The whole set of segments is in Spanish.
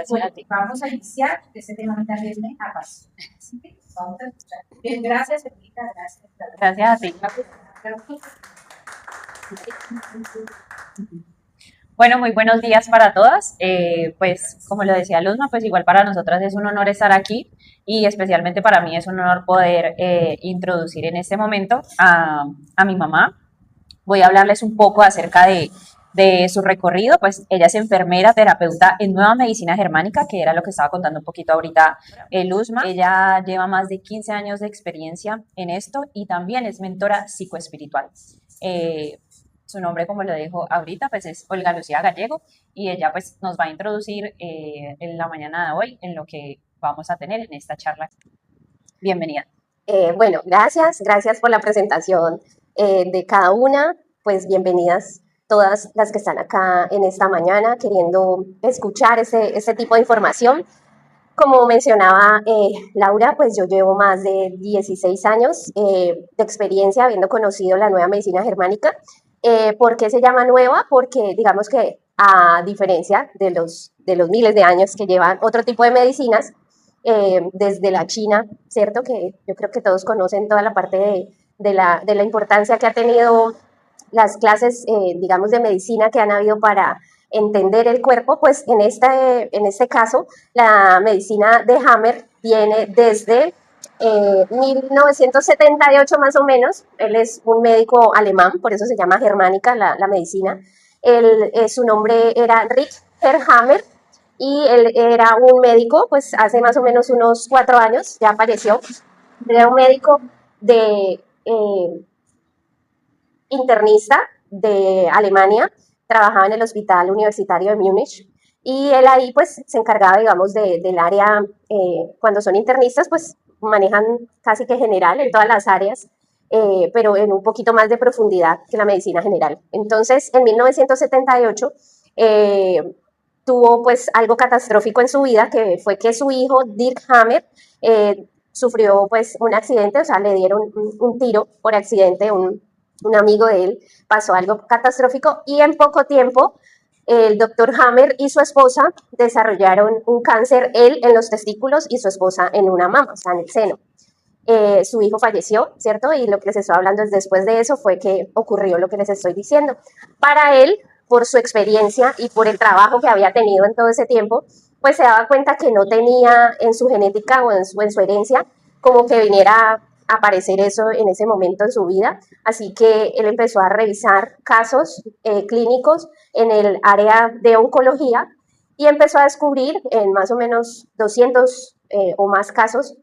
Bueno, vamos a iniciar, porque este tema también me apasiona. Así que vamos a escuchar. Bien, gracias, Federica, gracias. Gracias a ti. Bueno, muy buenos días para todas. Pues como lo decía Luzma, pues igual para nosotras es un honor estar aquí y especialmente para mí es un honor poder introducir en este momento a mi mamá. Voy a hablarles un poco acerca de su recorrido, pues ella es enfermera, terapeuta en Nueva Medicina Germánica, que era lo que estaba contando un poquito ahorita Luzma. Ella lleva más de 15 años de experiencia en esto y también es mentora psicoespiritual. Su nombre, como lo dijo ahorita, pues es Olga Lucía Gallego y ella pues nos va a introducir en la mañana de hoy en lo que vamos a tener en esta charla. Bienvenida. Bueno, gracias por la presentación de cada una, pues bienvenidas todas las que están acá en esta mañana queriendo escuchar ese tipo de información. Como mencionaba Laura, pues yo llevo más de 16 años de experiencia habiendo conocido la nueva medicina germánica. ¿Por qué se llama nueva? Porque digamos que a diferencia de los miles de años que llevan otro tipo de medicinas, desde la China, ¿cierto? Que yo creo que todos conocen toda la parte de la importancia que ha tenido las clases, digamos, de medicina que han habido para entender el cuerpo, pues en este caso, la medicina de Hammer viene desde 1978 más o menos. Él es un médico alemán, por eso se llama germánica la medicina. Su nombre era Richard Hammer y él era un médico, pues hace más o menos unos 4 años, ya falleció. Era un médico de internista de Alemania, trabajaba en el hospital universitario de Múnich y él ahí pues se encargaba, digamos, del área, cuando son internistas pues manejan casi que general en todas las áreas, pero en un poquito más de profundidad que la medicina general. Entonces, en 1978 tuvo pues algo catastrófico en su vida, que fue que su hijo, Dirk Hammer, sufrió pues un accidente, o sea, le dieron un tiro por accidente, un amigo de él pasó algo catastrófico y en poco tiempo el doctor Hammer y su esposa desarrollaron un cáncer, él en los testículos y su esposa en una mama, o sea, en el seno. Su hijo falleció, ¿cierto? Y lo que les estoy hablando es después de eso fue que ocurrió lo que les estoy diciendo. Para él, por su experiencia y por el trabajo que había tenido en todo ese tiempo, pues se daba cuenta que no tenía en su genética o en su herencia como que viniera a aparecer eso en ese momento en su vida. Así que él empezó a revisar casos clínicos en el área de oncología y empezó a descubrir en más o menos 200 o más casos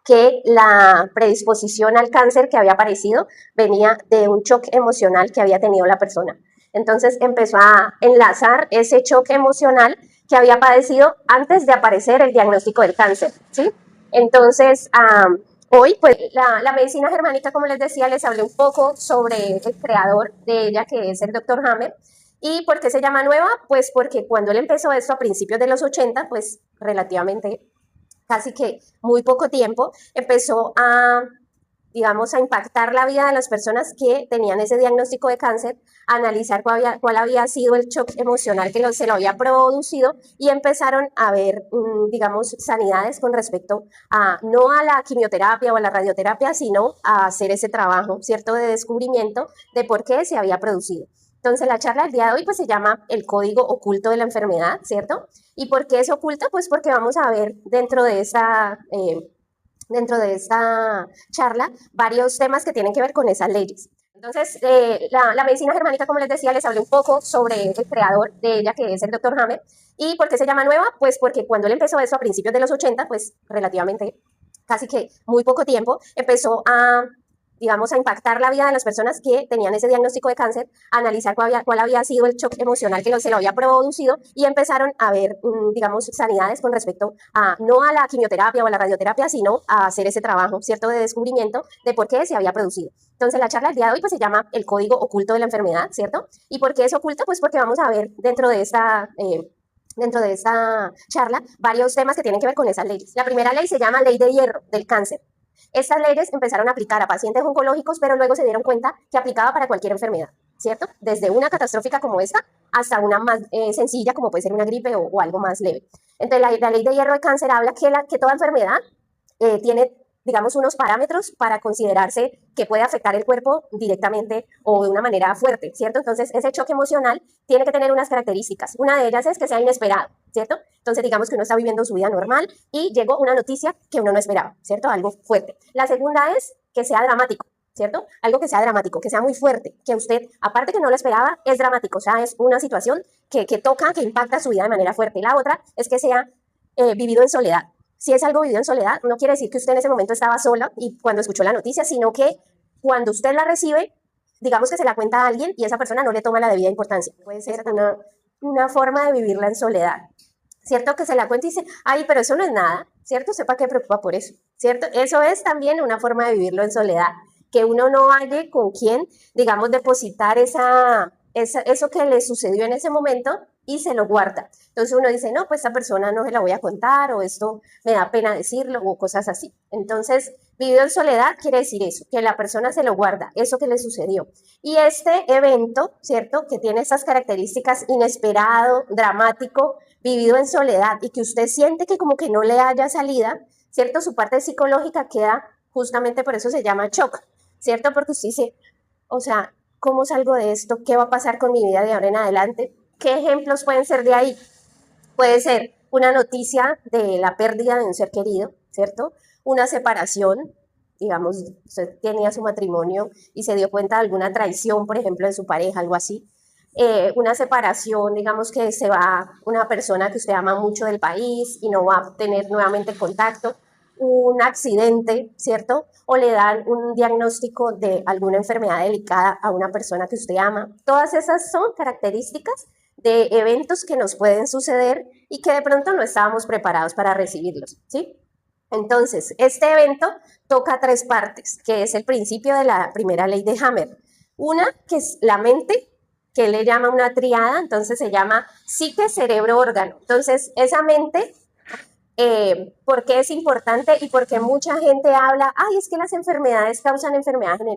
que la predisposición al cáncer que había aparecido venía de un shock emocional que había tenido la persona. Entonces empezó a enlazar ese shock emocional que había padecido antes de aparecer el diagnóstico del cáncer, ¿sí? Entonces, hoy, pues, la medicina germánica, como les decía, les hablé un poco sobre el creador de ella, que es el doctor Hammer. ¿Y por qué se llama nueva? Pues porque cuando él empezó esto a principios de los 80, pues relativamente casi que muy poco tiempo, empezó a, digamos, a impactar la vida de las personas que tenían ese diagnóstico de cáncer, a analizar cuál había sido el shock emocional que se lo había producido y empezaron a ver, digamos, sanidades con respecto a, no a la quimioterapia o a la radioterapia, sino a hacer ese trabajo, ¿cierto?, de descubrimiento de por qué se había producido. Entonces, la charla del día de hoy pues se llama El código oculto de la enfermedad, ¿cierto? ¿Y por qué es oculto? Pues porque vamos a ver dentro de esta charla varios temas que tienen que ver con esas leyes. Entonces, la medicina germánica, como les decía, les hablé un poco sobre el creador de ella, que es el doctor Hammer. ¿Y por qué se llama nueva? Pues porque cuando él empezó eso a principios de los 80, pues relativamente casi que muy poco tiempo, empezó a, digamos, a impactar la vida de las personas que tenían ese diagnóstico de cáncer, a analizar cuál había sido el shock emocional que se lo había producido y empezaron a ver, digamos, sanidades con respecto a, no a la quimioterapia o a la radioterapia, sino a hacer ese trabajo, ¿cierto?, de descubrimiento de por qué se había producido. Entonces, la charla del día de hoy pues se llama El código oculto de la enfermedad, ¿cierto? ¿Y por qué es oculto? Pues porque vamos a ver dentro de esta charla varios temas que tienen que ver con esas leyes. La primera ley se llama Ley de Hierro del cáncer. Estas leyes empezaron a aplicar a pacientes oncológicos, pero luego se dieron cuenta que aplicaba para cualquier enfermedad, ¿cierto? Desde una catastrófica como esta hasta una más sencilla, como puede ser una gripe o algo más leve. Entonces, la ley de hierro de cáncer habla que toda enfermedad tiene, digamos, unos parámetros para considerarse que puede afectar el cuerpo directamente o de una manera fuerte, ¿cierto? Entonces, ese choque emocional tiene que tener unas características. Una de ellas es que sea inesperado, ¿cierto? Entonces, digamos que uno está viviendo su vida normal y llegó una noticia que uno no esperaba, ¿cierto? Algo fuerte. La segunda es que sea dramático, ¿cierto? Algo que sea dramático, que sea muy fuerte, que usted, aparte que no lo esperaba, es dramático, o sea, es una situación que toca, que impacta su vida de manera fuerte. La otra es que sea vivido en soledad. Si es algo vivido en soledad, no quiere decir que usted en ese momento estaba sola y cuando escuchó la noticia, sino que cuando usted la recibe, digamos que se la cuenta a alguien y esa persona no le toma la debida importancia. Puede ser una forma de vivirla en soledad. ¿Cierto? Que se la cuenta y dice, ay, pero eso no es nada, ¿cierto? Sepa que preocupa por eso, ¿cierto? Eso es también una forma de vivirlo en soledad, que uno no halle con quién, digamos, depositar eso que le sucedió en ese momento y se lo guarda. Entonces uno dice, no, pues esta persona no se la voy a contar o esto me da pena decirlo o cosas así. Entonces, vivido en soledad quiere decir eso, que la persona se lo guarda, eso que le sucedió. Y este evento, ¿cierto? Que tiene esas características inesperado, dramático, vivido en soledad y que usted siente que como que no le haya salida, ¿cierto? Su parte psicológica queda justamente por eso se llama shock, ¿cierto? Porque usted dice, o sea, ¿cómo salgo de esto? ¿Qué va a pasar con mi vida de ahora en adelante? ¿Qué ejemplos pueden ser de ahí? Puede ser una noticia de la pérdida de un ser querido, ¿cierto? Una separación, digamos, usted tenía su matrimonio y se dio cuenta de alguna traición, por ejemplo, de su pareja, algo así. Una separación, digamos que se va una persona que usted ama mucho del país y no va a tener nuevamente contacto, un accidente, ¿cierto? O le dan un diagnóstico de alguna enfermedad delicada a una persona que usted ama. Todas esas son características de eventos que nos pueden suceder y que de pronto no estábamos preparados para recibirlos, ¿sí? Entonces, este evento toca tres partes, que es el principio de la primera ley de Hammer. Una, que es la mente, que él le llama una triada, entonces se llama psique, cerebro, órgano. Entonces, esa mente, ¿por qué es importante? Y porque mucha gente habla, ay, es que las enfermedades causan enfermedades,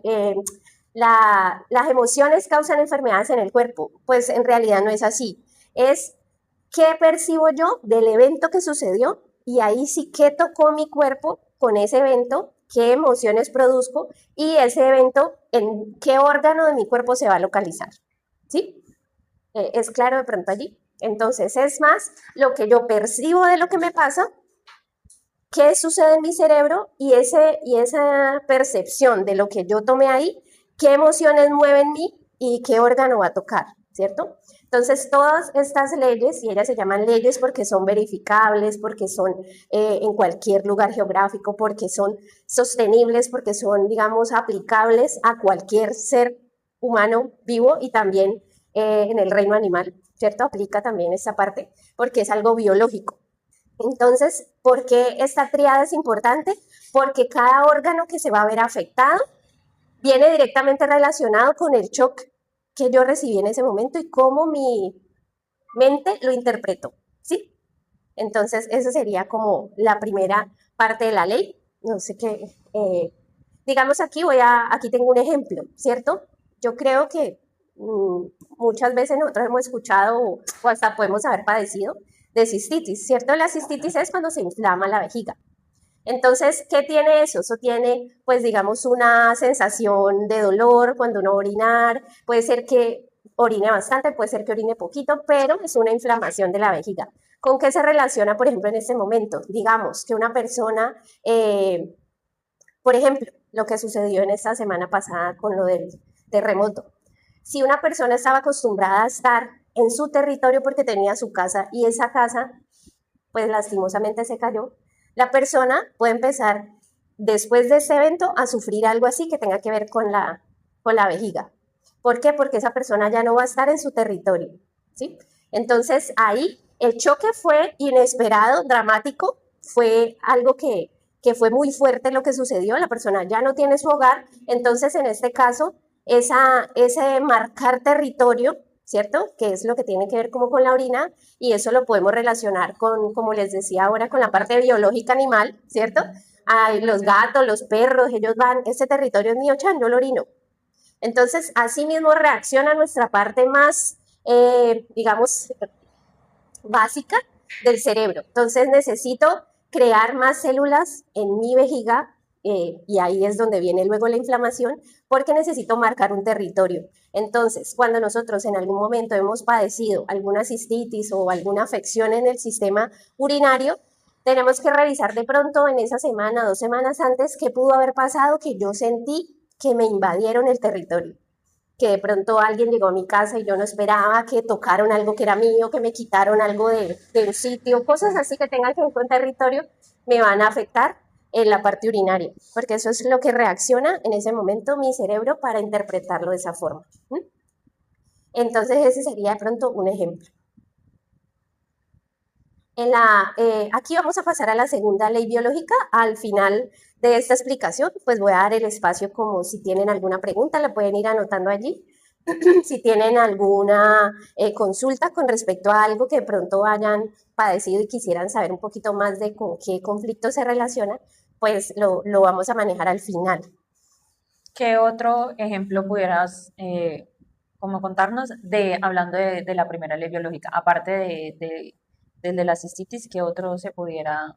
las emociones causan enfermedades en el cuerpo. Pues en realidad no es así. Es qué percibo yo del evento que sucedió y ahí sí qué tocó mi cuerpo con ese evento, qué emociones produzco y ese evento en qué órgano de mi cuerpo se va a localizar. ¿Sí? ¿Es claro de pronto allí? Entonces es más lo que yo percibo de lo que me pasa, qué sucede en mi cerebro y esa percepción de lo que yo tomé ahí, qué emociones mueven mí y qué órgano va a tocar, ¿cierto? Entonces, todas estas leyes, y ellas se llaman leyes porque son verificables, porque son en cualquier lugar geográfico, porque son sostenibles, porque son, digamos, aplicables a cualquier ser humano vivo y también en el reino animal, ¿cierto? Aplica también esta parte porque es algo biológico. Entonces, ¿por qué esta triada es importante? Porque cada órgano que se va a ver afectado viene directamente relacionado con el shock que yo recibí en ese momento y cómo mi mente lo interpretó, ¿sí? Entonces, esa sería como la primera parte de la ley. No sé qué, digamos aquí tengo un ejemplo, ¿cierto? Yo creo que muchas veces nosotros hemos escuchado o hasta podemos haber padecido de cistitis, ¿cierto? La cistitis es cuando se inflama la vejiga. Entonces, ¿qué tiene eso? Eso tiene, pues, digamos, una sensación de dolor cuando uno va a orinar, puede ser que orine bastante, puede ser que orine poquito, pero es una inflamación de la vejiga. ¿Con qué se relaciona, por ejemplo, en este momento? Digamos que una persona, por ejemplo, lo que sucedió en esta semana pasada con lo del terremoto. Si una persona estaba acostumbrada a estar en su territorio porque tenía su casa y esa casa, pues lastimosamente se cayó, la persona puede empezar después de ese evento a sufrir algo así que tenga que ver con la vejiga. ¿Por qué? Porque esa persona ya no va a estar en su territorio, ¿sí? Entonces ahí el choque fue inesperado, dramático, fue algo que fue muy fuerte lo que sucedió, la persona ya no tiene su hogar, entonces en este caso ese marcar territorio, ¿cierto? Que es lo que tiene que ver como con la orina, y eso lo podemos relacionar con, como les decía ahora, con la parte biológica animal, ¿cierto? Ay, los gatos, los perros, ellos van, este territorio es mío, chan, yo lo orino. Entonces, así mismo reacciona nuestra parte más, digamos, básica, del cerebro. Entonces necesito crear más células en mi vejiga y ahí es donde viene luego la inflamación porque necesito marcar un territorio. Entonces, cuando nosotros en algún momento hemos padecido alguna cistitis o alguna afección en el sistema urinario, tenemos que revisar de pronto en esa semana, 2 semanas antes, qué pudo haber pasado que yo sentí que me invadieron el territorio, que de pronto alguien llegó a mi casa y yo no esperaba, que tocaron algo que era mío, que me quitaron algo de un sitio, cosas así que tengan que ver con territorio, me van a afectar en la parte urinaria, porque eso es lo que reacciona en ese momento mi cerebro para interpretarlo de esa forma. Entonces ese sería de pronto un ejemplo. Aquí vamos a pasar a la segunda ley biológica. Al final de esta explicación, pues voy a dar el espacio como si tienen alguna pregunta, la pueden ir anotando allí. Si tienen alguna consulta con respecto a algo que de pronto hayan padecido y quisieran saber un poquito más de con qué conflicto se relaciona, pues lo vamos a manejar al final. ¿Qué otro ejemplo pudieras como contarnos hablando de la primera ley biológica? Aparte del de la cistitis, ¿qué otro se pudiera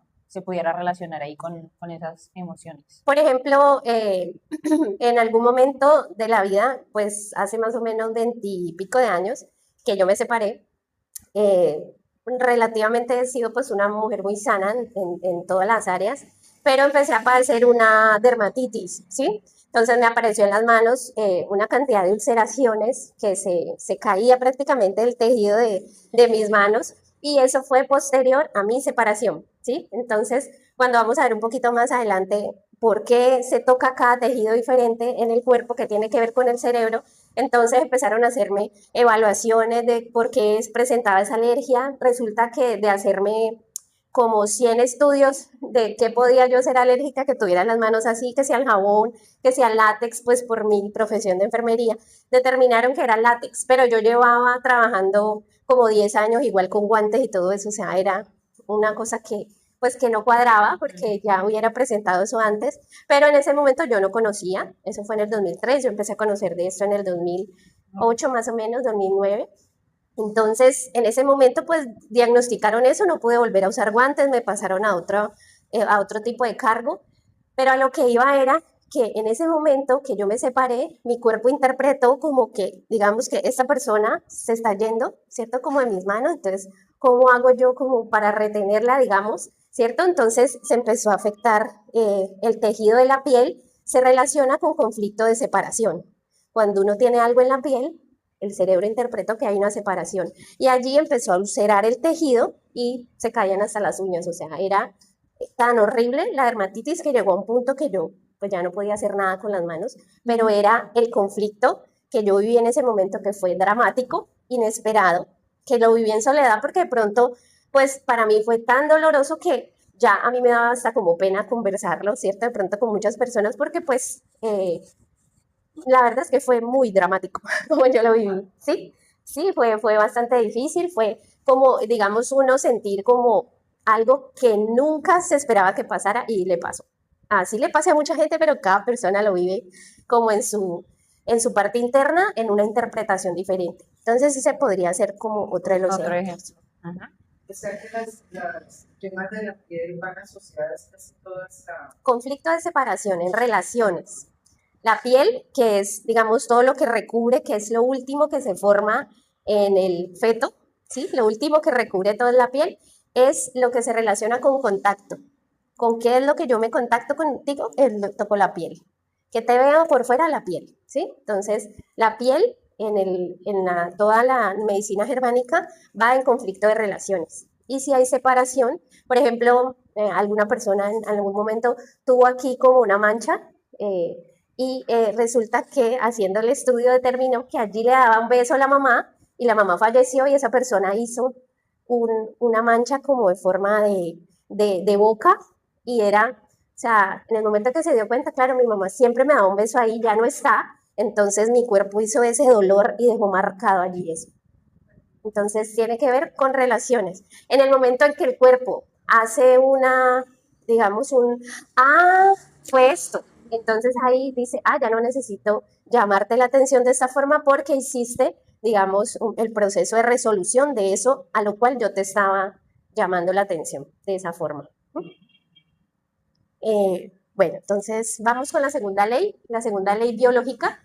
relacionar ahí con esas emociones? Por ejemplo, en algún momento de la vida, pues hace más o menos 20 y pico de años que yo me separé, relativamente he sido pues una mujer muy sana en todas las áreas, pero empecé a padecer una dermatitis, ¿sí? Entonces me apareció en las manos una cantidad de ulceraciones que se caía prácticamente el tejido de mis manos y eso fue posterior a mi separación, ¿sí? Entonces, cuando vamos a ver un poquito más adelante por qué se toca cada tejido diferente en el cuerpo que tiene que ver con el cerebro, entonces empezaron a hacerme evaluaciones de por qué presentaba esa alergia. Resulta que de hacerme como 100 estudios de qué podía yo ser alérgica, que tuviera las manos así, que sea al jabón, que sea al látex, pues por mi profesión de enfermería, determinaron que era látex, pero yo llevaba trabajando como 10 años igual con guantes y todo eso, o sea, era una cosa que pues que no cuadraba porque ya hubiera presentado eso antes, pero en ese momento yo no conocía, eso fue en el 2003, yo empecé a conocer de esto en el 2008 más o menos, 2009. Entonces, en ese momento, pues diagnosticaron eso, no pude volver a usar guantes, me pasaron a otro tipo de cargo, pero a lo que iba era que en ese momento que yo me separé, mi cuerpo interpretó como que, digamos que esta persona se está yendo, ¿cierto? Como de mis manos, entonces, ¿cómo hago yo como para retenerla, digamos? ¿Cierto? Entonces se empezó a afectar el tejido de la piel, se relaciona con conflicto de separación. Cuando uno tiene algo en la piel, el cerebro interpretó que hay una separación y allí empezó a ulcerar el tejido y se caían hasta las uñas, o sea, era tan horrible la dermatitis que llegó a un punto que yo pues ya no podía hacer nada con las manos, pero era el conflicto que yo viví en ese momento que fue dramático, inesperado, que lo viví en soledad porque de pronto pues para mí fue tan doloroso que ya a mí me daba hasta como pena conversarlo, ¿cierto? De pronto con muchas personas porque pues la verdad es que fue muy dramático como yo lo viví, ¿sí? Sí, fue bastante difícil, fue como, digamos, uno sentir como algo que nunca se esperaba que pasara y le pasó. Así le pasa a mucha gente, pero cada persona lo vive como en su parte interna, en una interpretación diferente. Entonces, ese podría ser como otro de los Otro ejemplos. ejemplo. Ajá. O sea que las quemas de la piel van asociadas casi todas a... Conflicto de separación en relaciones. La piel, que es, digamos, todo lo que recubre, que es lo último que se forma en el feto, ¿sí? Lo último que recubre toda la piel es lo que se relaciona con contacto. ¿Con qué es lo que yo me contacto contigo? Toco la piel. Que te veo por fuera la piel, ¿sí? Entonces, la piel toda la medicina germánica va en conflicto de relaciones. Y si hay separación, por ejemplo, alguna persona en algún momento tuvo aquí como una mancha, resulta que haciendo el estudio determinó que allí le daba un beso a la mamá y la mamá falleció y esa persona hizo una mancha como de forma de boca y era, o sea, en el momento que se dio cuenta, claro, mi mamá siempre me daba un beso ahí, ya no está, entonces mi cuerpo hizo ese dolor y dejó marcado allí eso. Entonces tiene que ver con relaciones. En el momento en que el cuerpo hace digamos, fue esto. Entonces ahí dice, ya no necesito llamarte la atención de esta forma porque hiciste, digamos, el proceso de resolución de eso a lo cual yo te estaba llamando la atención de esa forma. Bueno, entonces vamos con la segunda ley biológica.